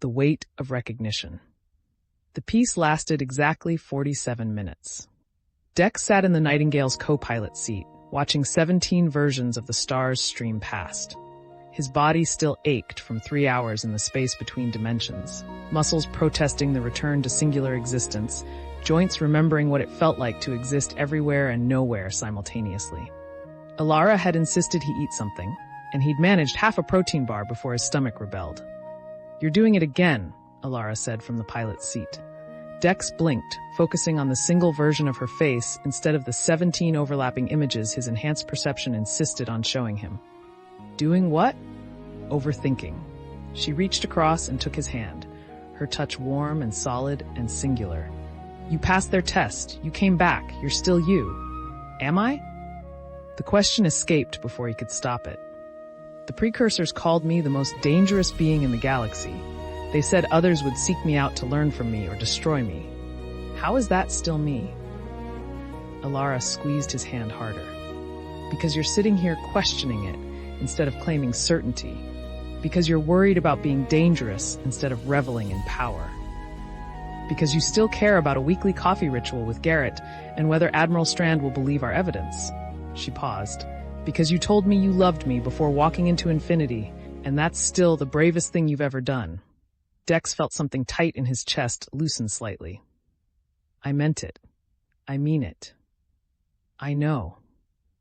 The weight of recognition. The piece lasted exactly 47 minutes. Dex sat in the Nightingale's co-pilot seat, watching 17 versions of the stars stream past. His body still ached from 3 hours in the space between dimensions, muscles protesting the return to singular existence, joints remembering what it felt like to exist everywhere and nowhere simultaneously. Elara had insisted he eat something, and he'd managed half a protein bar before his stomach rebelled. "You're doing it again," Elara said from the pilot's seat. Dex blinked, focusing on the single version of her face instead of the 17 overlapping images his enhanced perception insisted on showing him. Doing what? Overthinking. She reached across and took his hand, her touch warm and solid and singular. "You passed their test. You came back. You're still you." "Am I?" The question escaped before he could stop it. "The Precursors called me the most dangerous being in the galaxy. They said others would seek me out to learn from me or destroy me. How is that still me?" Elara squeezed his hand harder. "Because you're sitting here questioning it instead of claiming certainty. Because you're worried about being dangerous instead of reveling in power. Because you still care about a weekly coffee ritual with Garrett and whether Admiral Strand will believe our evidence." She paused. "Because you told me you loved me before walking into infinity, and that's still the bravest thing you've ever done." Dex felt something tight in his chest loosen slightly. "I meant it. I mean it. I know."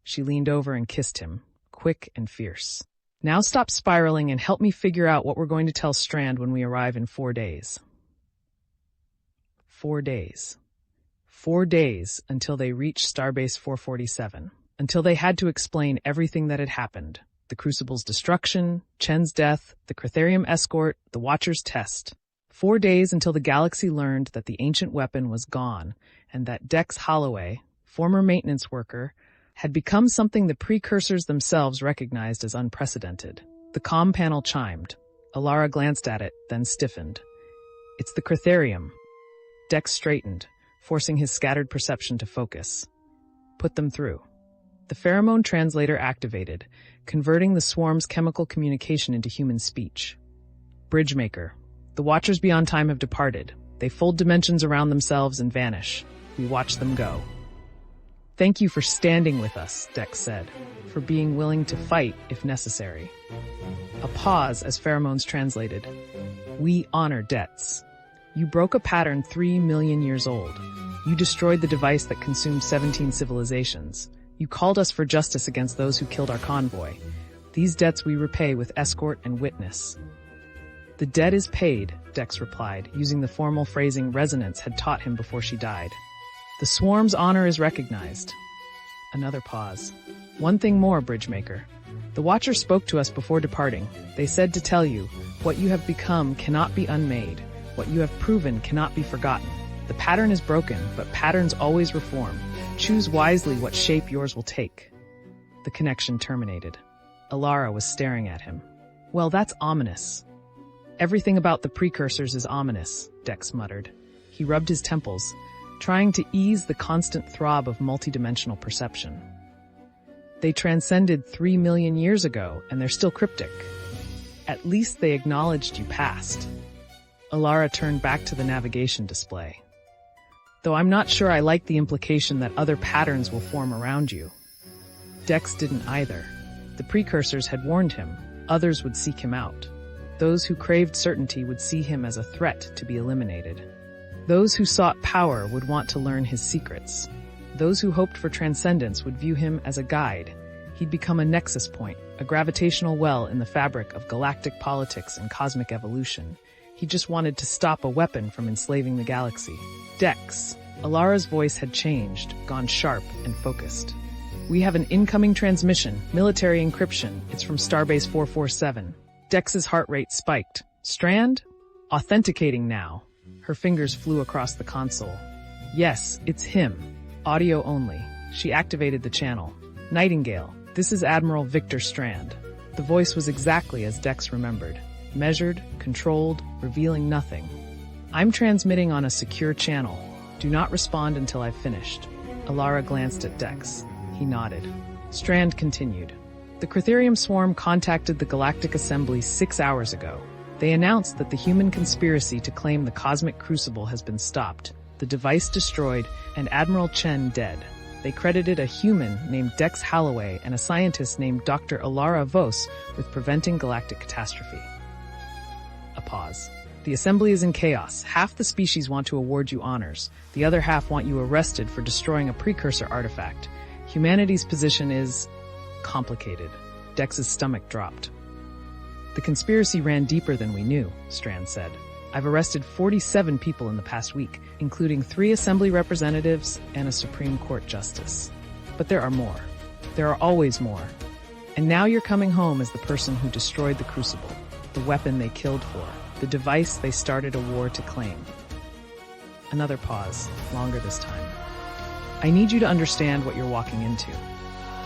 She leaned over and kissed him, quick and fierce. "Now stop spiraling and help me figure out what we're going to tell Strand when we arrive in 4 days. 4 days. 4 days until they reached Starbase 447. Until they had to explain everything that had happened. The Crucible's destruction, Chen's death, the Cretharium escort, the Watcher's test. 4 days until the galaxy learned that the ancient weapon was gone and that Dex Holloway, former maintenance worker, had become something the Precursors themselves recognized as unprecedented. The comm panel chimed. Elara glanced at it, then stiffened. "It's the Cretharium." Dex straightened, forcing his scattered perception to focus. "Put them through." The pheromone translator activated, converting the swarm's chemical communication into human speech. "Bridgemaker. The Watchers beyond time have departed. They fold dimensions around themselves and vanish. We watch them go." "Thank you for standing with us," Dex said, "for being willing to fight if necessary." A pause as pheromones translated. "We honor debts. You broke a pattern 3 million years old. You destroyed the device that consumed 17 civilizations. You called us for justice against those who killed our convoy. These debts we repay with escort and witness." "The debt is paid," Dex replied, using the formal phrasing Resonance had taught him before she died. "The swarm's honor is recognized." Another pause. "One thing more, Bridgemaker. The Watcher spoke to us before departing. They said to tell you, what you have become cannot be unmade. What you have proven cannot be forgotten. The pattern is broken, but patterns always reform. Choose wisely what shape yours will take." The connection terminated. Elara was staring at him. "Well, that's ominous." "Everything about the Precursors is ominous," Dex muttered. He rubbed his temples, trying to ease the constant throb of multidimensional perception. "They transcended 3 million years ago, and they're still cryptic. At least they acknowledged you passed." Elara turned back to the navigation display. "Though I'm not sure I like the implication that other patterns will form around you." Dex didn't either. The Precursors had warned him. Others would seek him out. Those who craved certainty would see him as a threat to be eliminated. Those who sought power would want to learn his secrets. Those who hoped for transcendence would view him as a guide. He'd become a nexus point, a gravitational well in the fabric of galactic politics and cosmic evolution. He just wanted to stop a weapon from enslaving the galaxy. "Dex." Elara's voice had changed, gone sharp and focused. "We have an incoming transmission, military encryption. It's from Starbase 447. Dex's heart rate spiked. "Strand? Authenticating now." Her fingers flew across the console. "Yes, it's him. Audio only." She activated the channel. "Nightingale, this is Admiral Victor Strand." The voice was exactly as Dex remembered. Measured, controlled, revealing nothing. "I'm transmitting on a secure channel. Do not respond until I've finished." Elara glanced at Dex. He nodded. Strand continued. "The Cretharium swarm contacted the Galactic Assembly 6 hours ago. They announced that the human conspiracy to claim the cosmic crucible has been stopped, the device destroyed, and Admiral Chen dead. They credited a human named Dex Holloway and a scientist named Dr. Elara Vos with preventing galactic catastrophe. A pause. The assembly is in chaos. Half the species want to award you honors. The other half want you arrested for destroying a precursor artifact. Humanity's position is complicated. Dex's stomach dropped. The conspiracy ran deeper than we knew, Strand said. I've arrested 47 people in the past week, including 3 assembly representatives and a Supreme Court justice. But there are more. There are always more. And now you're coming home as the person who destroyed the crucible, the weapon they killed for, the device they started a war to claim. Another pause, longer this time. I need you to understand what you're walking into.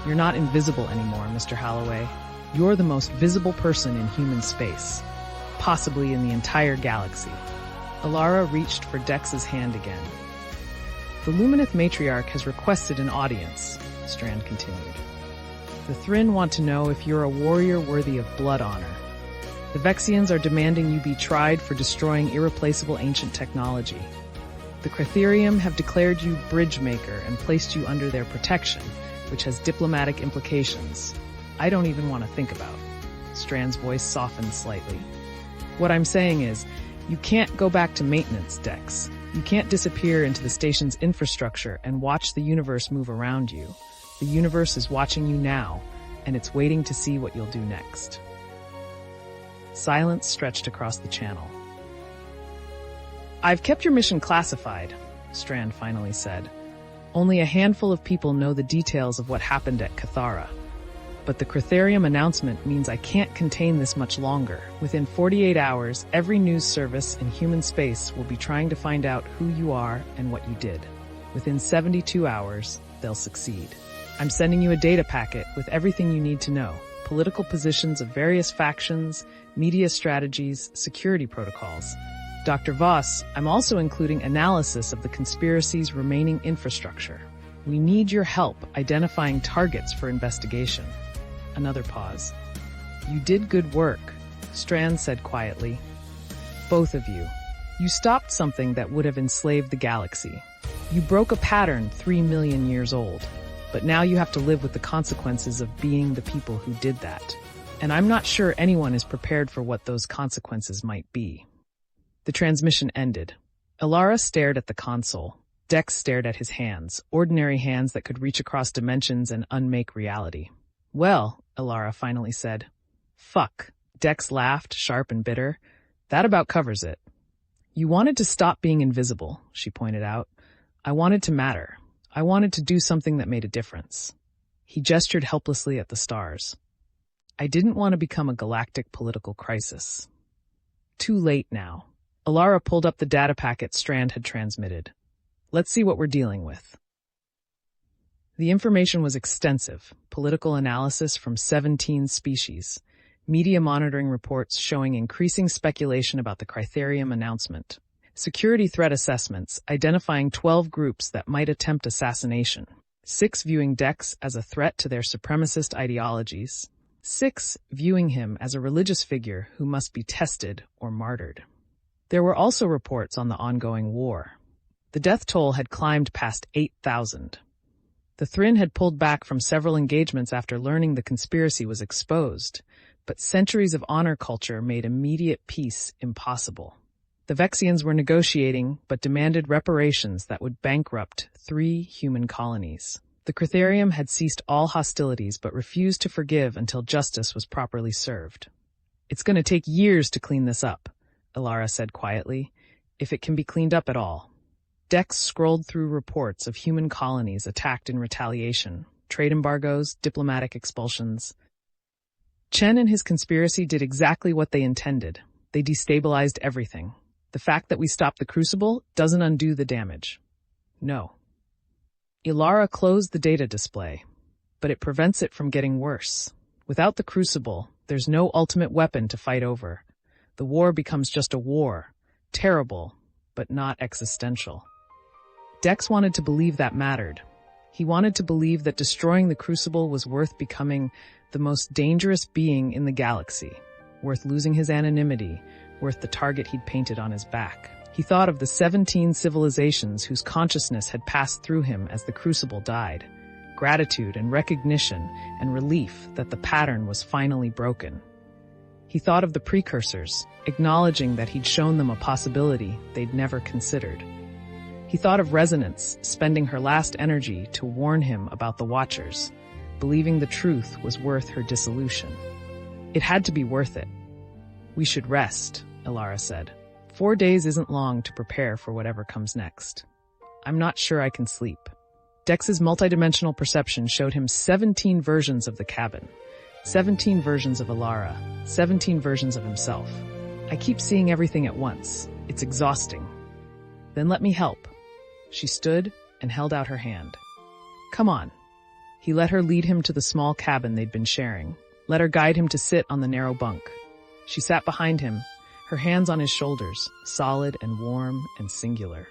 You're not invisible anymore, Mr. Holloway. You're the most visible person in human space, possibly in the entire galaxy. Elara reached for Dex's hand again. The Lumineth matriarch has requested an audience, Strand continued. The Thryn want to know if you're a warrior worthy of blood honor. The Vexians are demanding you be tried for destroying irreplaceable ancient technology. The Cretherium have declared you bridge maker and placed you under their protection, which has diplomatic implications I don't even want to think about. Strand's voice softened slightly. What I'm saying is, you can't go back to maintenance, Dex. You can't disappear into the station's infrastructure and watch the universe move around you. The universe is watching you now, and it's waiting to see what you'll do next. Silence stretched across the channel. I've kept your mission classified, Strand finally said. Only a handful of people know the details of what happened at Cathara. But the Cretherium announcement means I can't contain this much longer. Within 48 hours, every news service in human space will be trying to find out who you are and what you did. Within 72 hours, they'll succeed. I'm sending you a data packet with everything you need to know. Political positions of various factions, media strategies, security protocols. Dr. Voss, I'm also including analysis of the conspiracy's remaining infrastructure. We need your help identifying targets for investigation. Another pause. You did good work, Strand said quietly. Both of you. You stopped something that would have enslaved the galaxy. You broke a pattern 3 million years old. But now you have to live with the consequences of being the people who did that. And I'm not sure anyone is prepared for what those consequences might be. The transmission ended. Elara stared at the console. Dex stared at his hands, ordinary hands that could reach across dimensions and unmake reality. Well, Elara finally said. Fuck. Dex laughed, sharp and bitter. That about covers it. You wanted to stop being invisible, she pointed out. I wanted to matter. I wanted to do something that made a difference. He gestured helplessly at the stars. I didn't want to become a galactic political crisis. Too late now. Elara pulled up the data packet Strand had transmitted. Let's see what we're dealing with. The information was extensive, political analysis from 17 species, media monitoring reports showing increasing speculation about the Cretherium announcement, security threat assessments identifying 12 groups that might attempt assassination, 6 viewing Dex as a threat to their supremacist ideologies, 6 viewing him as a religious figure who must be tested or martyred. There were also reports on the ongoing war. The death toll had climbed past 8,000. The Thryn had pulled back from several engagements after learning the conspiracy was exposed, but centuries of honor culture made immediate peace impossible. The Vexians were negotiating, but demanded reparations that would bankrupt 3 human colonies. The Cretherium had ceased all hostilities but refused to forgive until justice was properly served. It's going to take years to clean this up, Elara said quietly, if it can be cleaned up at all. Dex scrolled through reports of human colonies attacked in retaliation, trade embargoes, diplomatic expulsions. Chen and his conspiracy did exactly what they intended. They destabilized everything. The fact that we stopped the crucible doesn't undo the damage. No. Elara closed the data display, but it prevents it from getting worse. Without the crucible, there's no ultimate weapon to fight over. The war becomes just a war, terrible, but not existential. Dex wanted to believe that mattered. He wanted to believe that destroying the crucible was worth becoming the most dangerous being in the galaxy. worth losing his anonymity, worth the target he'd painted on his back. He thought of the 17 civilizations whose consciousness had passed through him as the crucible died. Gratitude and recognition and relief that the pattern was finally broken. He thought of the Precursors, acknowledging that he'd shown them a possibility they'd never considered. He thought of Resonance, spending her last energy to warn him about the Watchers, believing the truth was worth her dissolution. It had to be worth it. "We should rest," Elara said. 4 days isn't long to prepare for whatever comes next. "I'm not sure I can sleep." Dex's multidimensional perception showed him 17 versions of the cabin, 17 versions of Elara, 17 versions of himself. "I keep seeing everything at once. It's exhausting." "Then let me help." She stood and held out her hand. "Come on." He let her lead him to the small cabin they'd been sharing, let her guide him to sit on the narrow bunk. She sat behind him, her hands on his shoulders, solid and warm and singular.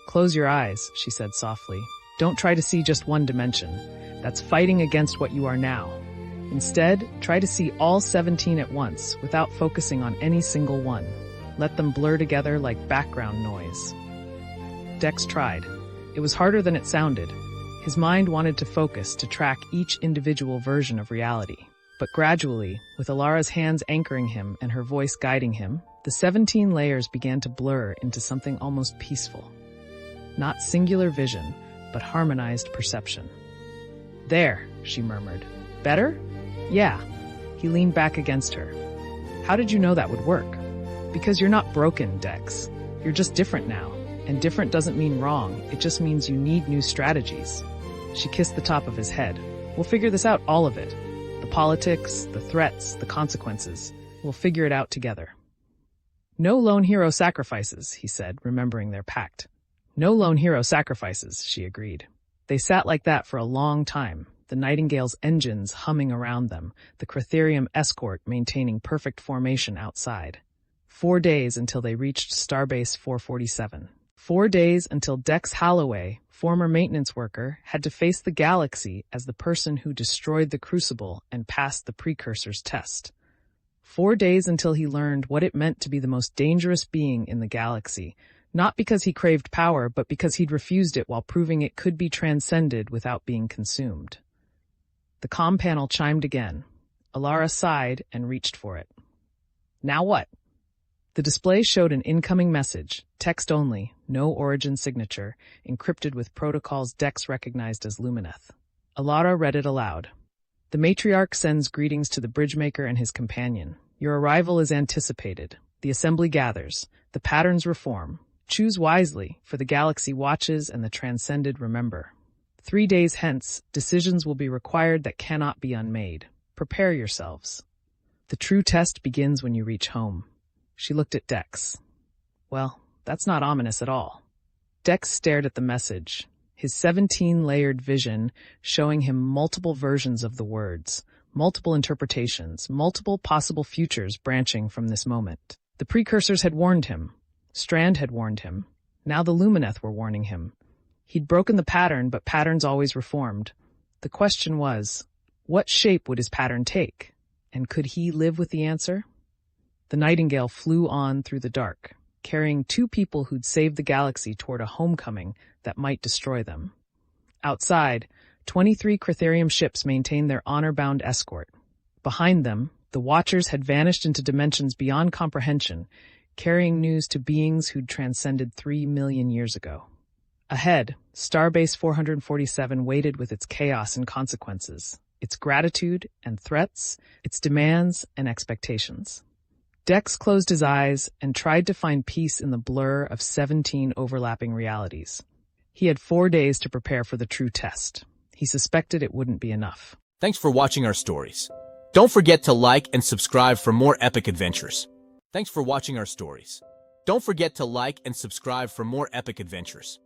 "Close your eyes," she said softly. "Don't try to see just one dimension. That's fighting against what you are now. Instead, try to see all 17 at once without focusing on any single one. Let them blur together like background noise." Dex tried. It was harder than it sounded. His mind wanted to focus to track each individual version of reality. But gradually, with Elara's hands anchoring him and her voice guiding him, the 17 layers began to blur into something almost peaceful. Not singular vision, but harmonized perception. "There," she murmured. "Better?" "Yeah." He leaned back against her. "How did you know that would work?" "Because you're not broken, Dex. You're just different now. And different doesn't mean wrong, it just means you need new strategies." She kissed the top of his head. "We'll figure this out, all of it. The politics, the threats, the consequences. We'll figure it out together." "No lone hero sacrifices," he said, remembering their pact. "No lone hero sacrifices," she agreed. They sat like that for a long time, the Nightingale's engines humming around them, the Cretherium escort maintaining perfect formation outside. 4 days until they reached Starbase 447. 4 days until Dex Holloway, former maintenance worker, had to face the galaxy as the person who destroyed the Crucible and passed the Precursors test. 4 days until he learned what it meant to be the most dangerous being in the galaxy, not because he craved power, but because he'd refused it while proving it could be transcended without being consumed. The comm panel chimed again. Elara sighed and reached for it. "Now what?" The display showed an incoming message, text only, no origin signature, encrypted with protocols Dex recognized as Lumineth. Elara read it aloud. "The matriarch sends greetings to the bridgemaker and his companion. Your arrival is anticipated. The assembly gathers. The patterns reform. Choose wisely, for the galaxy watches and the transcended remember. 3 days hence, decisions will be required that cannot be unmade. Prepare yourselves. The true test begins when you reach home." She looked at Dex. "Well, that's not ominous at all." Dex stared at the message, his 17-layered vision showing him multiple versions of the words, multiple interpretations, multiple possible futures branching from this moment. The Precursors had warned him. Strand had warned him. Now the Lumineth were warning him. He'd broken the pattern, but patterns always reformed. The question was, what shape would his pattern take? And could he live with the answer? The Nightingale flew on through the dark, carrying 2 people who'd saved the galaxy toward a homecoming that might destroy them. Outside, 23 Cretherium ships maintained their honor-bound escort. Behind them, the Watchers had vanished into dimensions beyond comprehension, carrying news to beings who'd transcended 3 million years ago. Ahead, Starbase 447 waited with its chaos and consequences, its gratitude and threats, its demands and expectations. Dex closed his eyes and tried to find peace in the blur of 17 overlapping realities. He had 4 days to prepare for the true test. He suspected it wouldn't be enough. Thanks for watching our stories. Don't forget to like and subscribe for more epic adventures. Thanks for watching our stories. Don't forget to like and subscribe for more epic adventures.